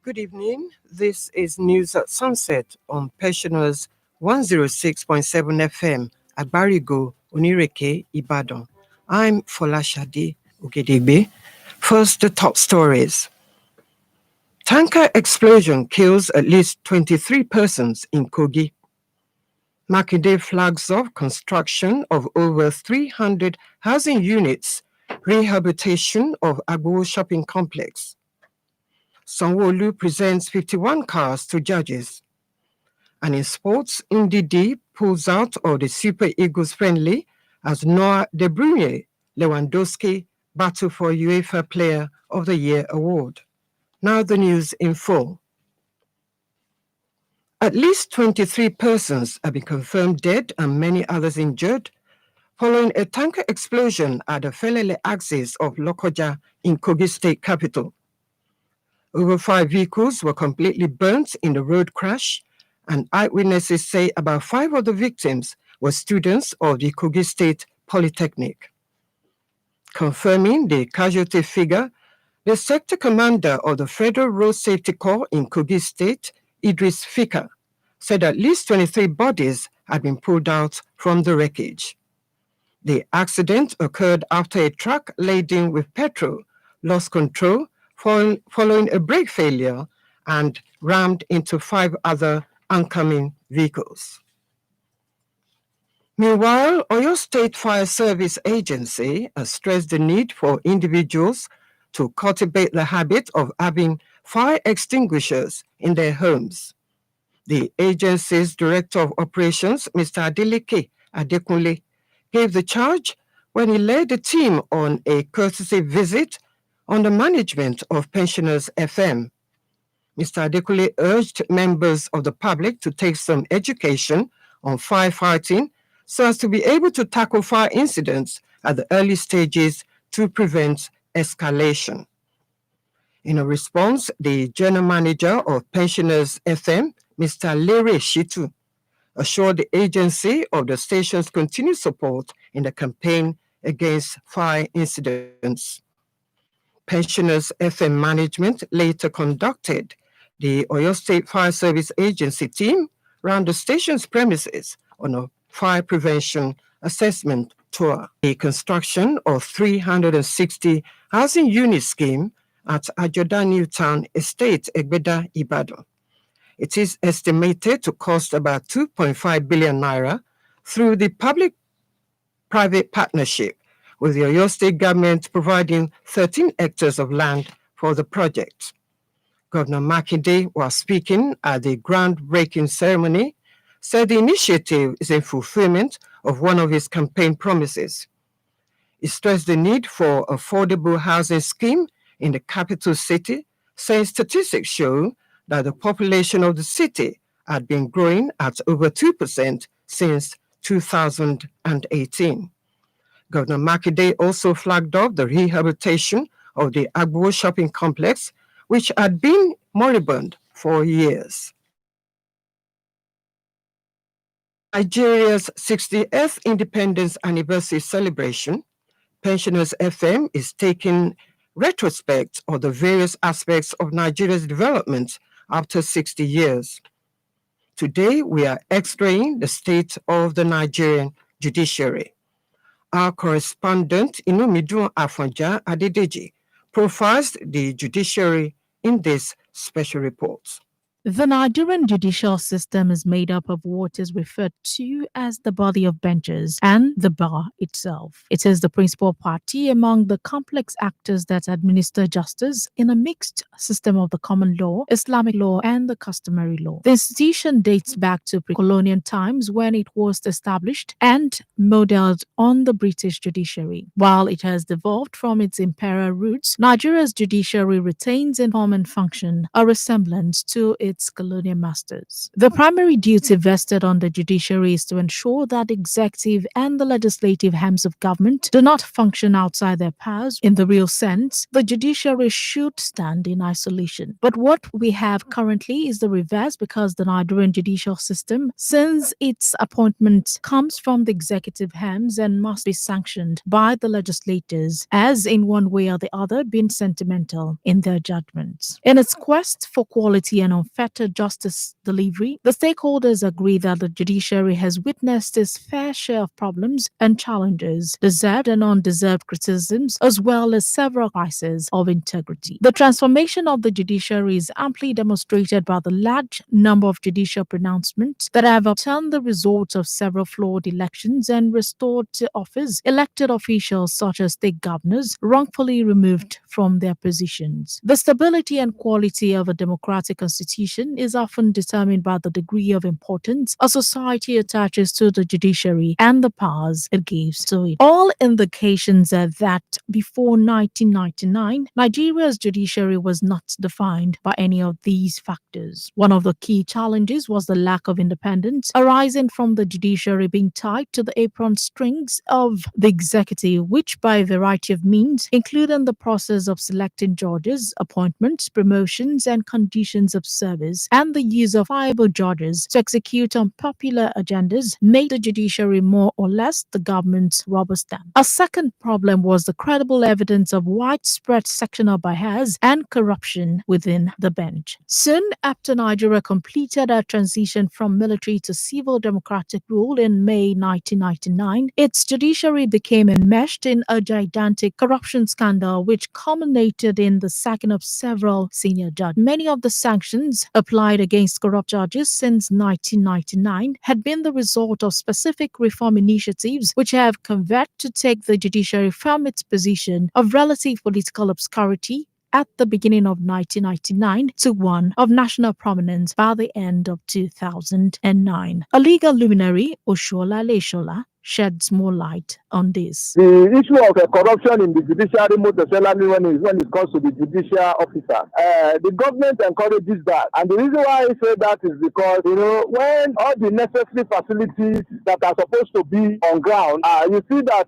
Good evening. This is News at Sunset on Pensioners 106.7 FM, Agbarigo, Onireke, Ibadan. I'm Folashade Ogedegbe. First, the top stories. Tanker explosion kills at least 23 persons in Kogi. Makinde flags off construction of over 300 housing units, rehabilitation of Agbo shopping complex. Sanwo-Olu presents 51 cars to judges. And in sports, Ndidi pulls out of the Super Eagles friendly as Noah De Bruyne Lewandowski battle for UEFA Player of the Year award. Now the news in full. At least 23 persons have been confirmed dead and many others injured following a tanker explosion at the Felele axis of Lokoja in Kogi State capital. Over 5 vehicles were completely burnt in the road crash, and eyewitnesses say about 5 of the victims were students of the Kogi State Polytechnic. Confirming the casualty figure, the sector commander of the Federal Road Safety Corps in Kogi State, Idris Fika, said at least 23 bodies had been pulled out from the wreckage. The accident occurred after a truck laden with petrol lost control following a brake failure and rammed into 5 other oncoming vehicles. Meanwhile, Oyo State Fire Service Agency has stressed the need for individuals to cultivate the habit of having fire extinguishers in their homes. The agency's Director of Operations, Mr. Adeleke Adekunle, gave the charge when he led the team on a courtesy visit on the management of Pensioners FM. Mr. Adekunle urged members of the public to take some education on firefighting so as to be able to tackle fire incidents at the early stages to prevent escalation. In a response, the General Manager of Pensioners FM, Mr. Lere Shitu, assured the agency of the station's continued support in the campaign against fire incidents. Pensioners FM management later conducted the Oyo State Fire Service Agency team around the station's premises on a fire prevention assessment tour. The construction of 360 housing unit scheme at Ajoda Newtown Estate, Egbeda, Ibadan. It is estimated to cost about 2.5 billion naira through the public-private partnership, with the Oyo State government providing 13 hectares of land for the project. Governor Makinde, while speaking at the groundbreaking ceremony, said the initiative is in fulfillment of one of his campaign promises. He stressed the need for affordable housing scheme in the capital city, saying statistics show that the population of the city had been growing at over 2% since 2018. Governor Makinde also flagged up the rehabilitation of the Agbo shopping complex, which had been moribund for years. Nigeria's 60th independence anniversary celebration, Pensioners FM is taking retrospect of the various aspects of Nigeria's development after 60 years. Today, we are x-raying the state of the Nigerian judiciary. Our correspondent, Inumidun Afonja Adedeji, profiles the judiciary in this special report. The Nigerian judicial system is made up of what is referred to as the body of benches and the bar itself. It is the principal party among the complex actors that administer justice in a mixed system of the common law, Islamic law, and the customary law. The institution dates back to pre-colonial times when it was established and modeled on the British judiciary. While it has devolved from its imperial roots, Nigeria's judiciary retains in form and function a resemblance to its colonial masters. The primary duty vested on the judiciary is to ensure that the executive and the legislative arms of government do not function outside their powers. In the real sense, the judiciary should stand in isolation. But what we have currently is the reverse, because the Nigerian judicial system, since its appointment comes from the executive arms and must be sanctioned by the legislators, has in one way or the other been sentimental in their judgments. In its quest for quality and unfettered justice delivery, the stakeholders agree that the judiciary has witnessed its fair share of problems and challenges, deserved and undeserved criticisms, as well as several crises of integrity. The transformation of the judiciary is amply demonstrated by the large number of judicial pronouncements that have overturned the results of several flawed elections and restored to office elected officials such as state governors wrongfully removed from their positions. The stability and quality of a democratic constitution is often determined by the degree of importance a society attaches to the judiciary and the powers it gives to it. All indications are that before 1999, Nigeria's judiciary was not defined by any of these factors. One of the key challenges was the lack of independence arising from the judiciary being tied to the apron strings of the executive, which by a variety of means, including the process of selecting judges, appointments, promotions, and conditions of service, and the use of viable judges to execute unpopular agendas, made the judiciary more or less the government's rubber stamp. A second problem was the credible evidence of widespread sectional bias and corruption within the bench. Soon after Nigeria completed a transition from military to civil democratic rule in May 1999, its judiciary became enmeshed in a gigantic corruption scandal which culminated in the sacking of several senior judges. Many of the sanctions applied against corrupt judges since 1999 had been the result of specific reform initiatives which have converged to take the judiciary from its position of relative political obscurity at the beginning of 1999 to one of national prominence by the end of 2009. A legal luminary, Oshola Leshola, sheds more light on this. The issue of corruption in the judiciary, most especially when it comes to the judicial officer, the government encourages that. And the reason why I say that is because, when all the necessary facilities that are supposed to be on ground, you see that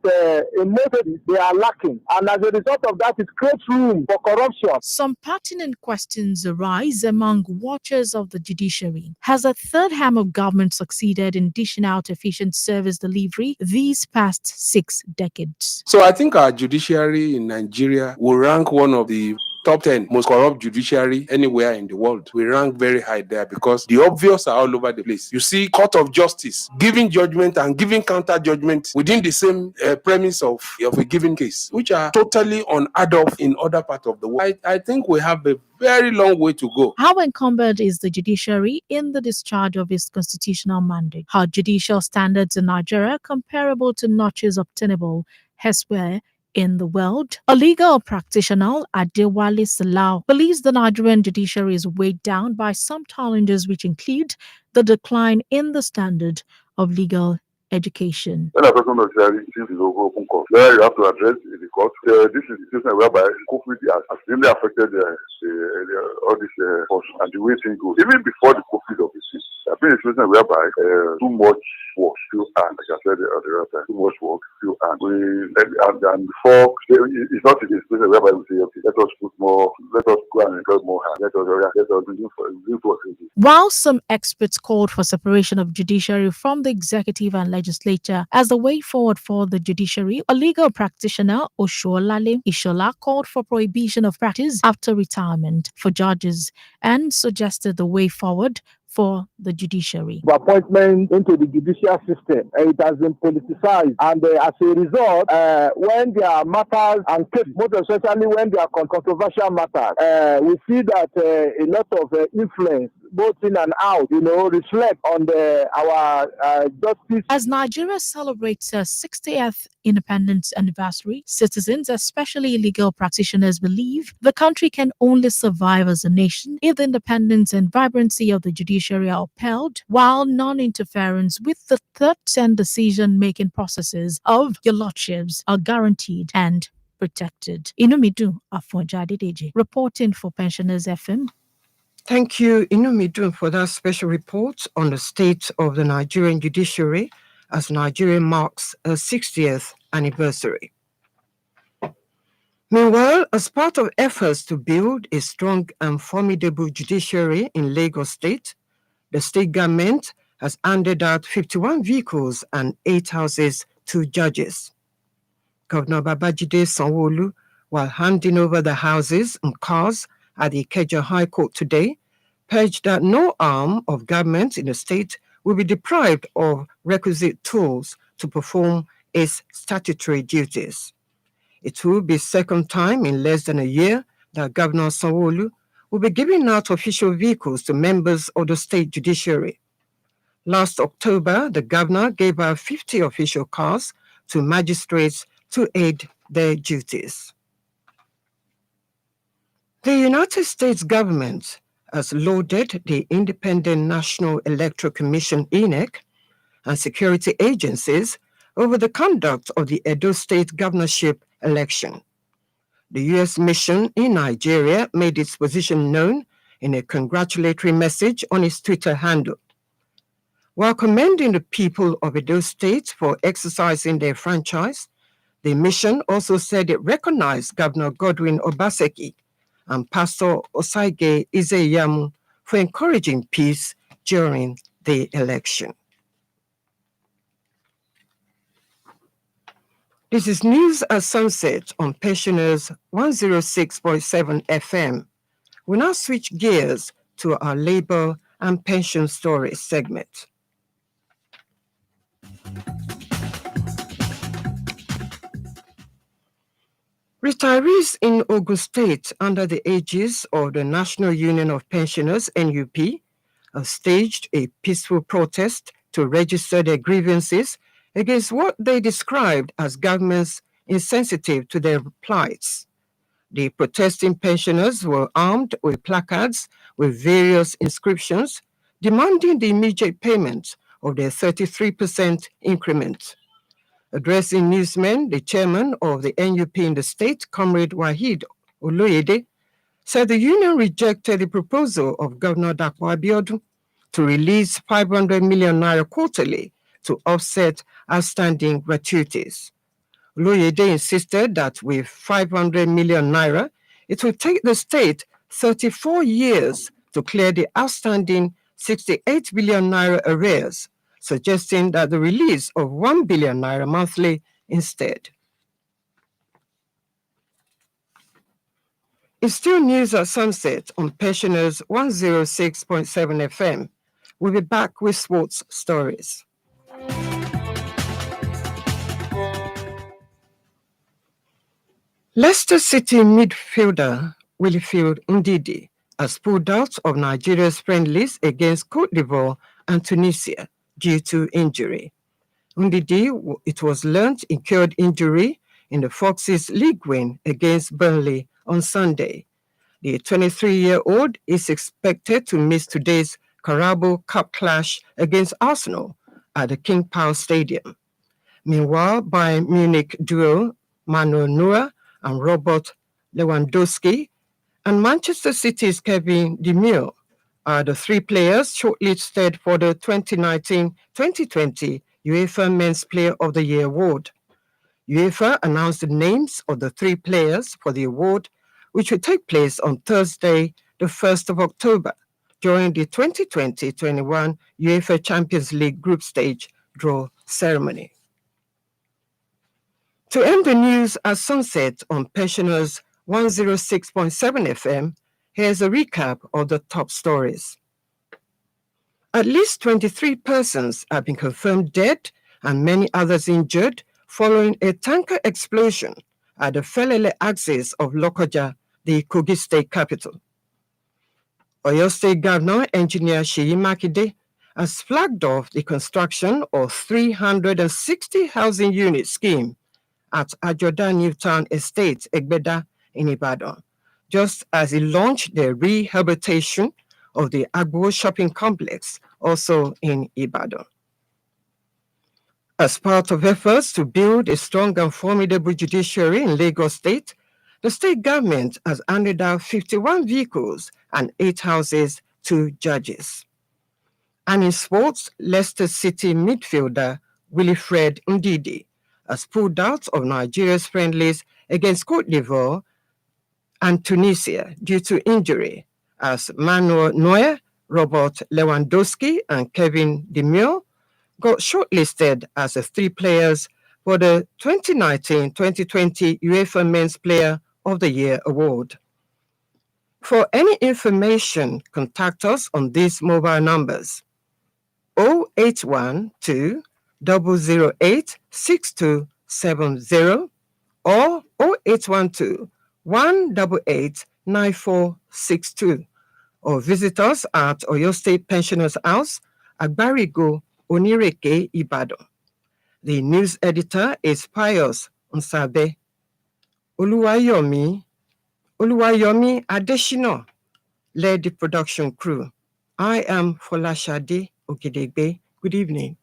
in most cases they are lacking. And as a result of that, it creates room for corruption. Some pertinent questions arise among watchers of the judiciary. Has a third arm of government succeeded in dishing out efficient service delivery these past 6 decades? So I think our judiciary in Nigeria will rank one of the top 10 most corrupt judiciary anywhere in the world. We rank very high there because the obvious are all over the place. You see court of justice giving judgment and giving counter judgment within the same premise of a given case, which are totally unheard of in other parts of the world. I think we have a very long way to go. How encumbered is the judiciary in the discharge of its constitutional mandate? Are judicial standards in Nigeria comparable to notches obtainable elsewhere in the world? A legal practitioner, Adewale Salau, believes the Nigerian judiciary is weighed down by some challenges which include the decline in the standard of legal education. When a person of judiciary sees his open court, where you have to address in the court, this is the situation whereby COVID has really affected all these courts and the way things go. Even before the COVID of this, there have been a situation whereby too much work still and like I said the other time, too much work still and before it's not in a situation whereby we say okay, let us go and employ more hands, let us do for While some experts called for separation of judiciary from the executive and legislature as the way forward for the judiciary, a legal practitioner, Oshola Ishola, called for prohibition of practice after retirement for judges and suggested the way forward for the judiciary. Appointment into the judicial system, it has been politicized, and as a result, when there are matters and cases, most especially when there are controversial matters, we see that a lot of influence, both in and out, reflect on our justice. As Nigeria celebrates her 60th independence anniversary, citizens, especially legal practitioners, believe the country can only survive as a nation if the independence and vibrancy of the judiciary are upheld, while non-interference with the thoughts and decision-making processes of your lordships are guaranteed and protected. Inumidu Afonjadedeji, reporting for Pensioners FM, Thank you, Inumidun, for that special report on the state of the Nigerian judiciary as Nigeria marks a 60th anniversary. Meanwhile, as part of efforts to build a strong and formidable judiciary in Lagos State, the state government has handed out 51 vehicles and 8 houses to judges. Governor Babajide Sanwo-Olu, while handing over the houses and cars at the Ikeja High Court today, pledged that no arm of government in the state will be deprived of requisite tools to perform its statutory duties. It will be the second time in less than a year that Governor Sanwo-Olu will be giving out official vehicles to members of the state judiciary. Last October, the governor gave out 50 official cars to magistrates to aid their duties. The United States government has lauded the Independent National Electoral Commission, INEC, and security agencies over the conduct of the Edo State governorship election. The U.S. mission in Nigeria made its position known in a congratulatory message on its Twitter handle. While commending the people of Edo State for exercising their franchise, the mission also said it recognized Governor Godwin Obaseki and Pastor Osaige Izeyamu for encouraging peace during the election. This is News at Sunset on Pensioners 106.7 FM. We now switch gears to our labor and pension story segment. Retirees in Ogun State under the aegis of the National Union of Pensioners, NUP, have staged a peaceful protest to register their grievances against what they described as governments insensitive to their plights. The protesting pensioners were armed with placards with various inscriptions demanding the immediate payment of their 33% increment. Addressing newsmen, the chairman of the NUP in the state, Comrade Wahid Oloyede, said the union rejected the proposal of Governor Dapo Abiodun to release 500 million naira quarterly to offset outstanding gratuities. Oloyede insisted that with 500 million naira, it will take the state 34 years to clear the outstanding 68 billion naira arrears, suggesting that the release of 1 billion naira monthly instead. It's still News at Sunset on Pensioners 106.7 FM. We'll be back with sports stories. Leicester City midfielder Wilfried Ndidi has pulled out of Nigeria's friendlies against Cote d'Ivoire and Tunisia due to injury. Ndidi, it was learned, incurred injury in the Foxes League win against Burnley on Sunday. The 23-year-old is expected to miss today's Carabao Cup clash against Arsenal at the King Power Stadium. Meanwhile, Bayern Munich duo Manuel Neuer and Robert Lewandowski and Manchester City's Kevin De Bruyne are the three players shortlisted for the 2019-2020 UEFA Men's Player of the Year award. UEFA announced the names of the three players for the award, which will take place on Thursday, the 1st of October, during the 2020-21 UEFA Champions League group stage draw ceremony. To end the news at sunset on Pensioners 106.7 FM, here's a recap of the top stories. At least 23 persons have been confirmed dead and many others injured following a tanker explosion at the Felele axis of Lokoja, the Kogi State capital. Oyo State Governor Engineer Seyi Makinde has flagged off the construction of 360 housing unit scheme at Ajoda Newtown Estate, Egbeda, in Ibadan, just as he launched the rehabilitation of the Agbo shopping complex, also in Ibadan. As part of efforts to build a strong and formidable judiciary in Lagos State, the state government has handed out 51 vehicles and 8 houses to judges. And in sports, Leicester City midfielder Wilfred Ndidi has pulled out of Nigeria's friendlies against Cote d'Ivoire and Tunisia due to injury, as Manuel Neuer, Robert Lewandowski, and Kevin De Bruyne got shortlisted as the 3 players for the 2019-2020 UEFA Men's Player of the Year award. For any information, contact us on these mobile numbers: 0812 008 6270 or 0812 188 9462, or visit us at Oyo State Pensioners House, Agbarigo, Onireke, Ibadan. The news editor is Pius Nsabe. Oluwayomi Adeshina led the production crew. I am Folashade Ogedegbe. Good evening.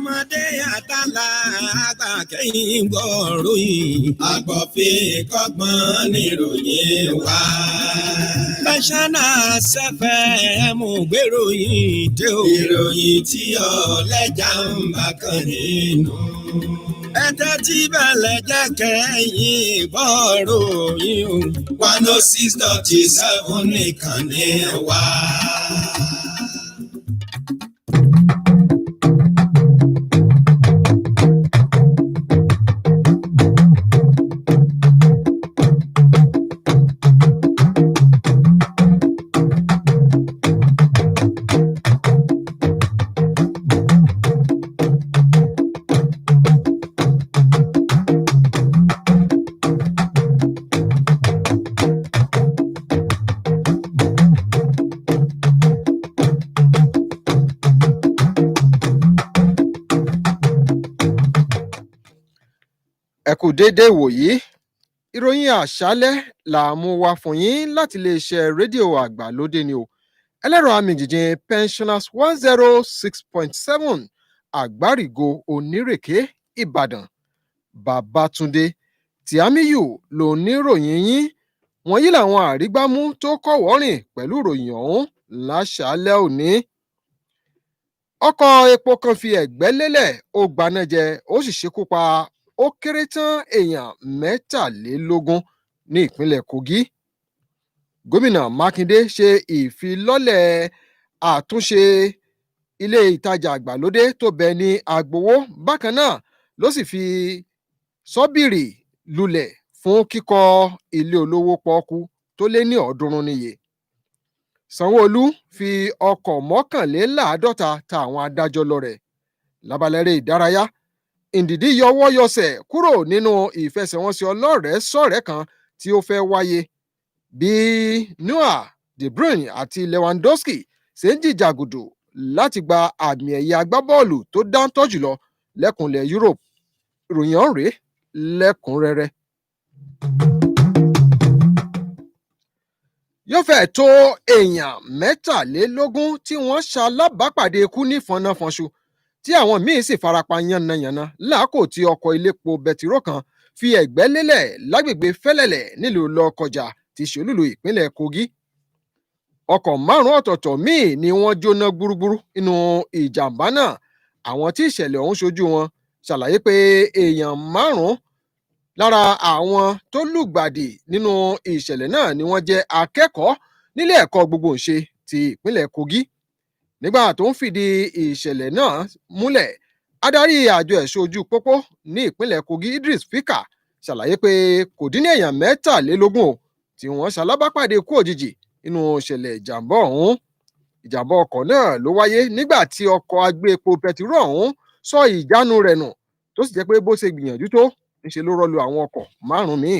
ọmọdé àtàlà àgbà kẹ́yìn gbọ́ròyìn àgbọ̀fẹ́ kọ́gbọ́n níròyìn wá. Bẹ́sánà sẹ́fẹ̀ mú gbèròyìn dé o. Ìròyìn tí ọlẹ́jà ń bá kan nínú. Ẹ̀tẹ́ tí bẹ̀lẹ̀ jẹ́ kẹ́yìn gbọ́ròyìn o. 106.7 nìkan ní wá. ẹ kú déédéé wòyí ìròyìn àṣálẹ́ là á mú wá fún yín láti iléeṣẹ́ rédíò àgbàlódé ni o ẹlẹ́rọ amìjìjìn pensioners 106.7 àgbárígo onírèké ìbàdàn babátúndé tìámíyù lóníròyìn yín wọ̀nyí làwọn àrígbámú tó kọ́wọ̀ọ́rìn pẹ̀lú ìròyìn ọ̀hún láṣálẹ́ òní. ọkọ̀ epo kan fi ẹ̀gbẹ́ lélẹ̀ ó gbaná jẹ ó sì ṣekú pa ó kéré tán èèyàn 23 ní ìpínlẹ̀ kogi. gómìnà mákindé ṣe ìfilọ́lẹ̀ àtúnṣe ilé ìtajà àgbàlódé tó bẹ ní agbowó bákan náà ló sì fi ṣọ́bìrì lulẹ̀ fún kíkọ́ ilé olówó pọ́ọ́kú tó lé ní 300 níye. sanwó-olu fi ọkọ̀ 51 ta àwọn adájọ́ lọ́rẹ. lábalẹ̀rẹ̀ ìdárayá Ndidi yọwọ́ yọsẹ̀ kúrò nínú ìfẹsẹ̀wọnsẹ̀ ọlọ́rẹ̀ẹ́sọ̀rẹ́ kan tí ó fẹ́ wáyé bí Noah, De Bruyne àti Lewandowski ṣe ń jìjàgùdù láti gba àmì ẹ̀yẹ agbábọ́ọ̀lù tó dáńtọ́ jùlọ lẹ́kùnlẹ̀ Europe. ìròyìn ọ̀hún rèé lẹ́kùnrẹ́rẹ́. yóò fẹ́ tó èèyàn 23 tí wọ́n ṣalábàápàdé ikú ní fọnáfọnṣu tí àwọn míín sì farapa yánnayànna láàkó tí ọkọ̀ iléepo bẹtiró kan fi ẹ̀gbẹ́ lélẹ̀ lágbègbè fẹ́lẹ́lẹ̀ nílùú lọ́kọjà tí ṣolúlu ìpínlẹ̀ kogi. ọkọ̀ 5 ọ̀tọ̀ọ̀tọ̀ míín ni wọ́n jóná gbúrúgbúrú nínú ìjàmbá náà. àwọn tí ìṣẹ̀lẹ̀ ọ̀hún ṣojú wọn ṣàlàyé pé èèyàn 5 lára àwọn tó lùgbàdì nínú ìṣẹ̀lẹ̀ náà ni wọ́n jẹ́ akẹ́kọ̀ọ́ nílé ẹ̀kọ́ gbogboǹṣe ti ìpínlẹ̀ kogi. nígbà tó ń fìdí ìṣẹ̀lẹ̀ náà múlẹ̀ adarí àjọ ẹ̀ṣọ́ ojú pópó ní ìpínlẹ̀ kogi idris fika ṣàlàyé pé kò dín ní èèyàn 23 tí wọ́n ṣalábàápàdé ikú òjijì nínú ìṣẹ̀lẹ̀ ìjàmbá ọ̀hún. ìjàmbá ọkọ̀ náà ló wáyé nígbà tí ọkọ̀ agbé epo pẹtiró ọ̀hún sọ ìjánu rẹ̀ nù tó sì jẹ́ pé bó ṣe gbìyànjú tó ńṣe ló rọ́lu àwọn ọkọ̀ 5 míì.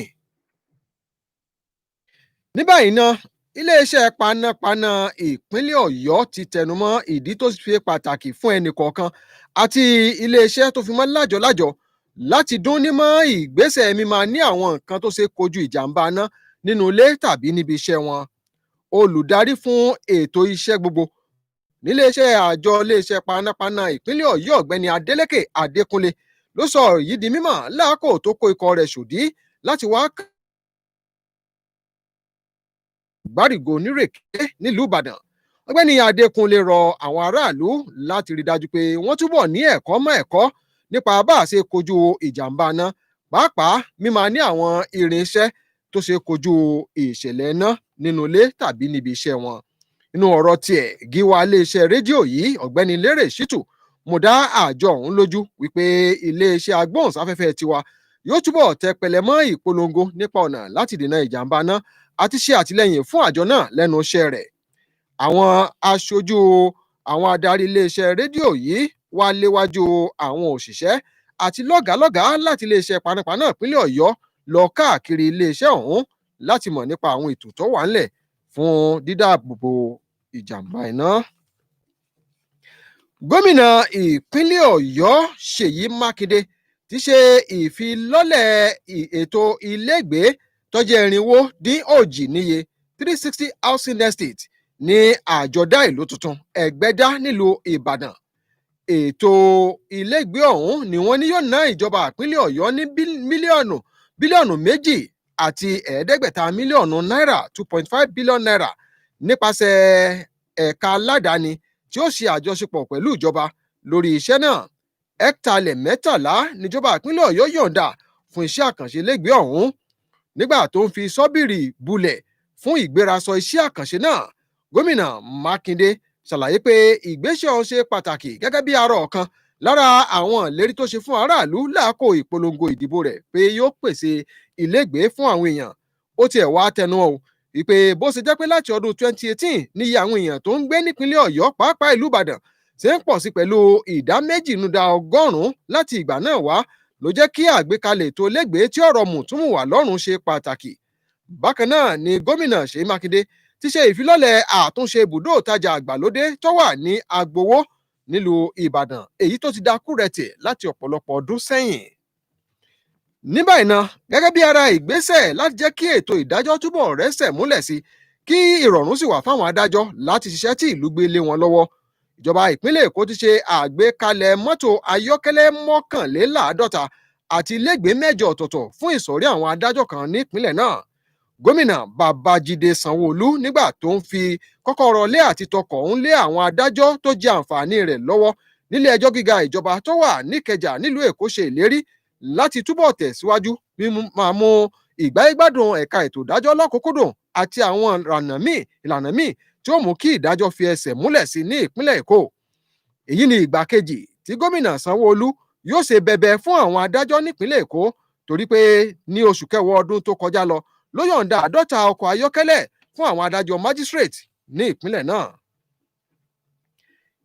ní báyìí náà iléeṣẹ́ panápaná ìpínlẹ̀ ọ̀yọ́ ti tẹnumọ́ ìdí tó ṣe pàtàkì fún ẹnìkọ̀ọ̀kan àti iléeṣẹ́ tó fi mọ́ lájọ̀lájọ̀ láti dún nímọ̀ ìgbésẹ̀ mímá ní àwọn nǹkan tó ṣe kojú ìjàmbá iná nínú ilé tàbí níbi iṣẹ́ wọn. olùdarí fún ètò iṣẹ́ gbogbo níléeṣẹ́ àjọ iléeṣẹ́ panápaná ìpínlẹ̀ Ọ̀yọ́ ọ̀gbẹ́ni Adélékè Adékúnlé ló sọ èyí di mímọ̀ láàkó tó kó ikọ̀ rẹ̀ ṣòdí láti wá gbárígò nírèké nílùú Ìbàdàn. Ọ̀gbẹ́ni Adékúnlé rọ àwọn aráàlú láti rí dájú pé wọ́n túbọ̀ ní ẹ̀kọ́ mọ́ ẹ̀kọ́ nípa bá a ṣe kojú ìjàmbá iná, pàápàá mímáa ní àwọn irinṣẹ́ tó ṣe kojú ìṣẹ̀lẹ̀ iná nínú ilé tàbí níbi iṣẹ́ wọn. Nínú ọ̀rọ̀ tiẹ̀, gíwá iléeṣẹ́ rédíò yìí ọ̀gbẹ́ni Lérè Ṣítù mo dá àjọ ọ̀hún lójú wípé iléeṣẹ́ agbóhùnsáfẹ́fẹ́ tiwa yóò túbọ̀ tẹpẹlẹ mọ́ ìpolongo nípa ọ̀nà láti dènà ìjàmbá iná àti ṣe àtìlẹ́yìn fún àjọ náà lẹ́nu iṣẹ́ rẹ̀. Àwọn aṣojú àwọn adarí iléeṣẹ́ rédíò yìí wá léwájú àwọn òṣìṣẹ́ àti lọ́gàálọ́gàá láti iléeṣẹ́ panápaná ìpínlẹ̀ Ọ̀yọ́ lọ káàkiri iléeṣẹ́ ọ̀hún láti mọ̀ nípa àwọn ètò tó wà ńlẹ̀ fún dídáàbòbò ìjàmbá iná. Gómìnà ìpínlẹ̀ Ọ̀yọ́ Ṣèyí Mákindé ti ṣe ìfilọ́lẹ̀ ètò ilégbèé tó jẹ́ 450 níye 360 housing estate ní àjọdá ìlú tuntun Ẹ̀gbẹ́dá nílùú Ìbàdàn. Ètò ilégbèé ọ̀hún ni wọ́n ní yóò ná ìjọba ìpínlẹ̀ Ọ̀yọ́ ní bílíọ̀nù 2.5 mílíọ̀nù náírà 2.5 bílíọ̀nù náírà nípasẹ̀ ẹ̀ka aládàáni tí ó ṣe àjọṣepọ̀ pẹ̀lú ìjọba lórí iṣẹ́ náà. Ẹ́kítálẹ̀ 13 níjọba ìpínlẹ̀ Ọ̀yọ́ yọ̀ǹda fún iṣẹ́ àkànṣe ilégbèé ọ̀hún. Nígbà tó ń fi sọ́bìrì bulẹ̀ fún ìgbérasọ iṣẹ́ àkànṣe náà, gómìnà Mákindé ṣàlàyé pé ìgbésẹ̀ ọ̀hún ṣe pàtàkì gẹ́gẹ́ bí ara ọ̀kan lára àwọn ìlérí tó ṣe fún aráàlú láàkó ìpolongo ìdìbò rẹ̀ pé yóò pèsè ilégbèé fún àwọn èèyàn. Ó tiẹ̀ wá tẹnumọ́ wípé bó ṣe jẹ́ pé láti ọdún 2018 níye àwọn èèyàn tó ń gbé nípínlẹ̀ Ọ̀yọ́ pàápàá ìlú Ìbàdàn ṣe ń pọ̀ sí pẹ̀lú ìdá 2.1% láti ìgbà náà wá ló jẹ́ kí àgbékalẹ̀ ètò ilégbèé tí ọ̀rọ̀ mùtúmùwà lọ́rùn ṣe pàtàkì. Bákan náà ni gómìnà Ṣèyí Mákindé ti ṣe ìfilọ́lẹ̀ àtúnṣe ibùdó ìtajà àgbàlódé tó wà ní Agbowó nílùú Ìbàdàn, èyí tó ti dakú rẹ̀tẹ̀ láti ọ̀pọ̀lọpọ̀ ọdún sẹ́yìn. Ní báyìí náà, gẹ́gẹ́ bí ara ìgbésẹ̀ láti jẹ́ kí ètò ìdájọ́ túbọ̀ rẹ́sẹ̀ múlẹ̀ sí kí ìrọ̀rùn sì wà fáwọn adájọ́ láti ṣiṣẹ́ tí ìlú gbé lé wọn lọ́wọ́, ìjọba ìpínlẹ̀ Èkó ti ṣe àgbékalẹ̀ mọ́tò ayọ́kẹ́lẹ́ 51 àti ilégbèé 8 ọ̀tọ̀ọ̀tọ̀ fún ìsọ̀rí àwọn adájọ́ kan nípínlẹ̀ náà. Gómìnà Babájídé Sanwó-Olú nígbà tó ń fi kọ́kọ́rọ́ lé àti tọkọ̀ ń lé àwọn adájọ́ tó jẹ àǹfààní rẹ̀ lọ́wọ́ nílé ẹjọ́ gíga ìjọba tó wà níkẹjà nílùú Èkó ṣe ìlérí láti túbọ̀ tẹ̀síwájú máa mú ìgbáyégbádùn ẹ̀ka ètò ìdájọ́ lọ́kùnkúndùn àti àwọn ìlànà míì tí ó mú kí ìdájọ́ fi ẹsẹ̀ múlẹ̀ sí ní ìpínlẹ̀ Èkó. Èyí ni ìgbà kejì tí gómìnà Sanwó-Olú yóò ṣe bẹ̀bẹ̀ fún àwọn adájọ́ nípínlẹ̀ Èkó torí pé ní oṣù kẹwàá ọdún tó kọjá ló yọ̀ǹda 50 ọkọ̀ ayọ́kẹ́lẹ́ fún àwọn adájọ́ magistrate ní ìpínlẹ̀ náà.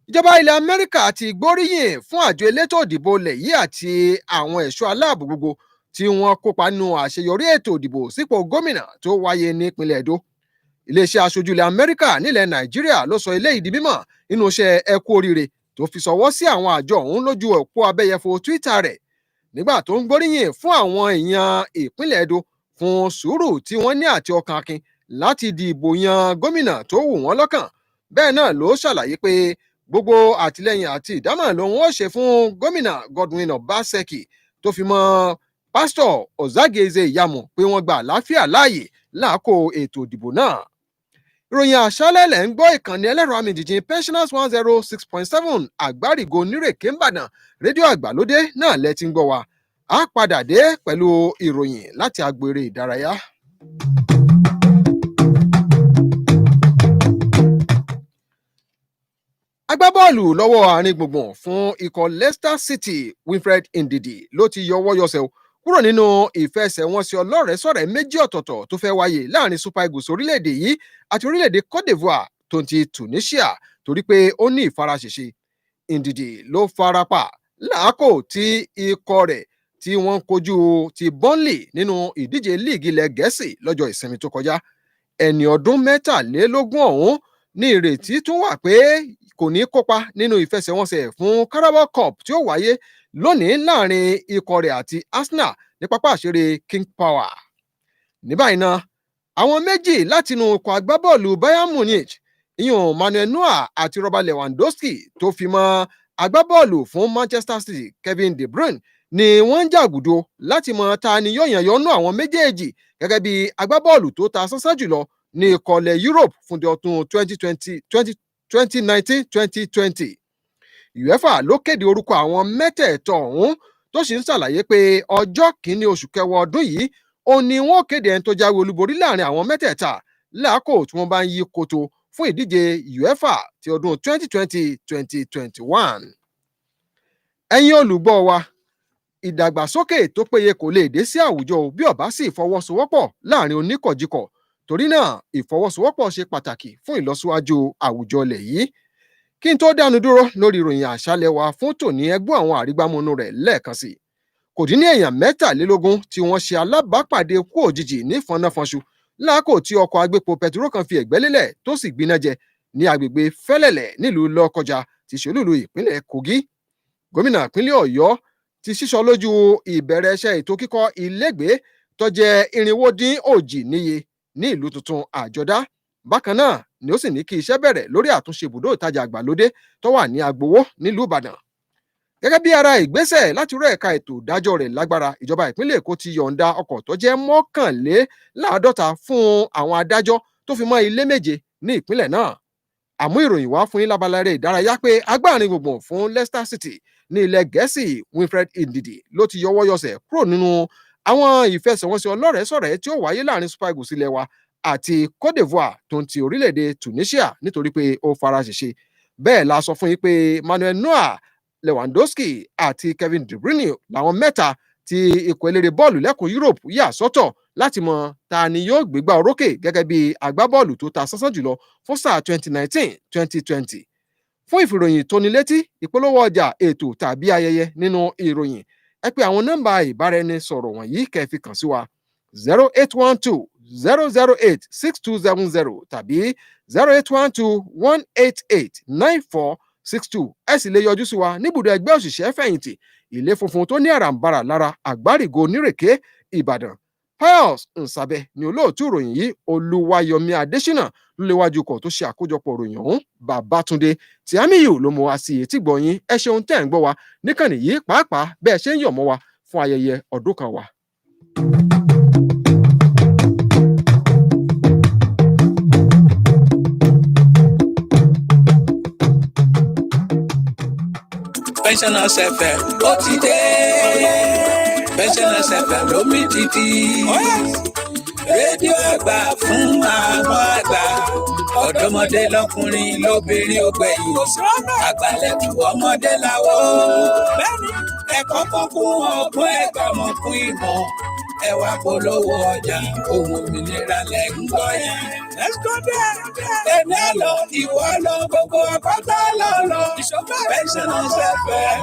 Ìjọba ilẹ̀ Amẹ́ríkà ti gbóríyìn fún àjọ elétò ìdìbò ilẹ̀ yìí àti àwọn ẹ̀ṣọ́ aláàbò gbogbo tí wọ́n kópa nínú àṣeyọrí ètò ìdìbò sípò gómìnà tó wáyé nípínlẹ̀ Èdó. Iléeṣẹ́ aṣojú ilẹ̀ Amẹ́ríkà nílẹ̀ Nàìjíríà ló sọ eléyìí di mímọ̀ nínú iṣẹ́ ẹ kú oríire tó fi ṣọwọ́ sí àwọn àjọ ọ̀hún lójú òpó abẹ́yẹfò Twitter rẹ̀ nígbà tó ń gbóríyìn fún àwọn èèyàn ìpínlẹ̀ Èdó fún sùúrù tí wọ́n ní àti ọkàn akin láti dìbò yan gómìnà tó wù wọ́n lọ́kàn. Bẹ́ẹ̀ náà ló ṣàlàyé pé gbogbo àtìlẹ́yìn àti ìdámọ̀ràn lòun ó ṣe fún gómìnà Godwin Obaseki tó fi mọ́ pásítọ̀ Ọ̀zágézé Ìyàmù pé wọ́n gba àlàáfíà láàyè láàkó ètò ìdìbò náà. Ìròyìn àṣálẹ́ lẹ̀ ń gbọ́ ìkànnì ẹlẹ́rọ amìjìjìn Pensioners 106.7 àgbárígo nírèké ńbàdàn rédíò àgbàlódé náà lẹ ti ń gbọ́ wa. A padà dé pẹ̀lú ìròyìn láti agbo eré ìdárayá. Agbábọ́ọ̀lù lọ́wọ́ àárín gbùngbùn fún ikọ̀ Leicester City Wilfred Ndidi ló ti yọwọ́ yọsẹ̀ kúrò nínú ìfẹsẹ̀wọnsẹ̀ ọlọ́rẹ̀ẹ́sọ̀rẹ́ méjì ọ̀tọ̀ọ̀tọ̀ tó fẹ́ wáyé láàrin Super Eagles orílẹ̀-èdè yìí àti orílẹ̀-èdè Cote d'Ivoire tó ń ti Tunisia torí pé ó ní ìfaraṣèṣe. Ndidi ló farapa láàkó tí ikọ̀ rẹ̀ tí wọ́n kojú ti Burnley nínú ìdíje líìgì ilẹ̀ Gẹ̀ẹ́sì lọ́jọ́ ìsinmi tó kọjá. Ẹni ọdún 23 ọ̀hún ní ìrètí tún wà pé kò ní kópa nínú ìfẹsẹ̀wọnsẹ̀ fún Carabao Cup tí ó wáyé lónìí láàrin ikọ̀ rẹ̀ àti Arsenal ní pápá àṣeré King Power. Ní báyìí náà, àwọn méjì látinú ikọ̀ agbábọ́ọ̀lù Bayern Munich ìyún Manuel Neuer àti Robert Lewandowski tó fi mọ́ agbábọ́ọ̀lù fún Manchester City Kevin De Bruyne ni wọ́n ń jàgùdò láti mọ ta ni yóò yàn yọnú àwọn méjèèjì gẹ́gẹ́ bí agbábọ́ọ̀lù tó ta sánsán jùlọ ní ìkọlẹ̀ Europe fún ọdún 2019-2020. UEFA ló kéde orúkọ àwọn mẹ́tẹ̀ẹ̀tọ̀ ọ̀hún tó sì ń ṣàlàyé pé ọjọ́ kìíní oṣù kẹwàá ọdún yìí òun ni wọ́n kéde ẹni tó jáwé olúborí láàrin àwọn mẹ́tẹ̀ẹ̀ta láàkó tí wọ́n bá ń yí koto fún ìdíje UEFA ti ọdún 2020-2021. ẹ̀yin olùgbọ́ wa, ìdàgbàsókè tó péye kò lè dé sí àwùjọ bí ó bá sí ìfọwọ́sowọ́pọ̀ láàrin oníkọ̀jikọ̀. Torí náà ìfọwọ́sowọ́pọ̀ ṣe pàtàkì fún ìlọsíwájú àwùjọ ilẹ̀ yìí. Kí n tó dánu dúró lórí ìròyìn àṣálẹ́ wa fún tòní, ẹgbọ́n àwọn àrígbámúnú rẹ̀ lẹ́ẹ̀kan sí. Kò dín ní èèyàn 23 tí wọ́n ṣe alábàápàdé kú òjijì ní fọnáfọnṣu láàkó tí ọkọ̀ agbépo pẹtiró kan fi ẹ̀gbẹ́ lélẹ̀ tó sì gbiná jẹ ní agbègbè Fẹ́lẹ́lẹ̀ nílùú Lọ́kọjà tí ṣolúlu ìpínlẹ̀ Kogi. Gómìnà ìpínlẹ̀ Ọ̀yọ́ ti sísọ lójú ìbẹ̀rẹ̀ iṣẹ́ ètò kíkọ́ ilégbèé tó jẹ́ 408 níye ní ìlú tuntun Àjọdá. Bákan náà ni ó sì ní kí iṣẹ́ bẹ̀rẹ̀ lórí àtúnṣe ibùdó ìtajà àgbàlódé tó wà ní Agbowó nílùú Ìbàdàn. Gẹ́gẹ́ bí ara ìgbésẹ̀ láti rọ ẹ̀ka ètò ìdájọ́ rẹ̀ lágbára, ìjọba ìpínlẹ̀ Èkó ti yọ̀ǹda ọkọ̀ tó jẹ́ 51 fún àwọn adájọ́ tó fi mọ́ ilé 7 ní ìpínlẹ̀ náà. Àmú ìròyìn wá fún yín lábala eré ìdárayá pé agbárin gbùngbùn fún Leicester City ní ilẹ̀ Gẹ̀ẹ́sì Wilfred Ndidi ló ti yọwọ́ yọsẹ̀ kúrò nínú àwọn ìfẹsẹ̀wọnsẹ̀ ọlọ́rẹ̀ẹ́sọ̀rẹ́ tí ó wáyé láàrin Super Eagles ilẹ̀ wa àti Cote d'Ivoire tó ń ti orílẹ̀-èdè Tunisia nítorí pé ó fara ṣèṣe. Bẹ́ẹ̀ la sọ fún yín pé Manuel Neuer, Lewandowski àti Kevin De Bruyne làwọn mẹ́ta tí ikọ̀ eléré bọ́ọ̀lù lẹ́kùn Europe yà sọ́tọ̀ láti mọ ta ni yóò gbégbá orókè gẹ́gẹ́ bí agbábọ́ọ̀lù tó ta sánsán jùlọ fún sáà 2019-2020. Fún ìfìròyìn tónilétí, ìpolówó ọjà, ètò tàbí ayẹyẹ nínú ìròyìn, ẹ pè àwọn nọ́mbà ìbáraẹnisọ̀rọ̀ wọ̀nyí kẹ́ fi kàn sí wa 0812-008-6270 tàbí 0812-188-9462. Ẹ sì lè yọjú sí wa níbùdó ẹgbẹ́ òṣìṣẹ́ fẹ̀yìntì ilé funfun tó ní àràǹbarà lára Àgbárígo nírèké Ìbàdàn. Pius Nsabẹ ni olóòtú ìròyìn yìí. Olúwayọ̀mí Adésínà ló léwájú kọ̀ tó ṣe àkójọpọ̀ ìròyìn ọ̀hún. Babátúndé Tìámíyù ló mú wa sí etí gbọ̀nyìn. Ẹ ṣeun tẹ́ ń gbọ́ wa níkànnì yìí, pàápàá bẹ́ẹ̀ ṣe ń yọ̀ mọ́ wa fún ayẹyẹ ọdún kan wa. Pensioners FM ó ti dé. Pensioners FM ló mì tìtì. Rédíò àgbà fún àwọn àgbà. Ọ̀dọ́mọdé lọ́kùnrin lóbìnrin ògbẹ̀yìn. Àgbàlẹ̀kù ọmọdé làwọ̀. Ẹ̀kọ́ kan kún ọgbọ́n, ẹ̀kọ́ mọ̀ kún ìmọ̀. Ẹ̀wà polówó ọjà, ohun òmìnira lẹ̀ ń gbọ́ yẹn. Let's go there. Ẹ̀mí lọ, ìwọ lọ, gbogbo àpáta lọ. Pensioners FM.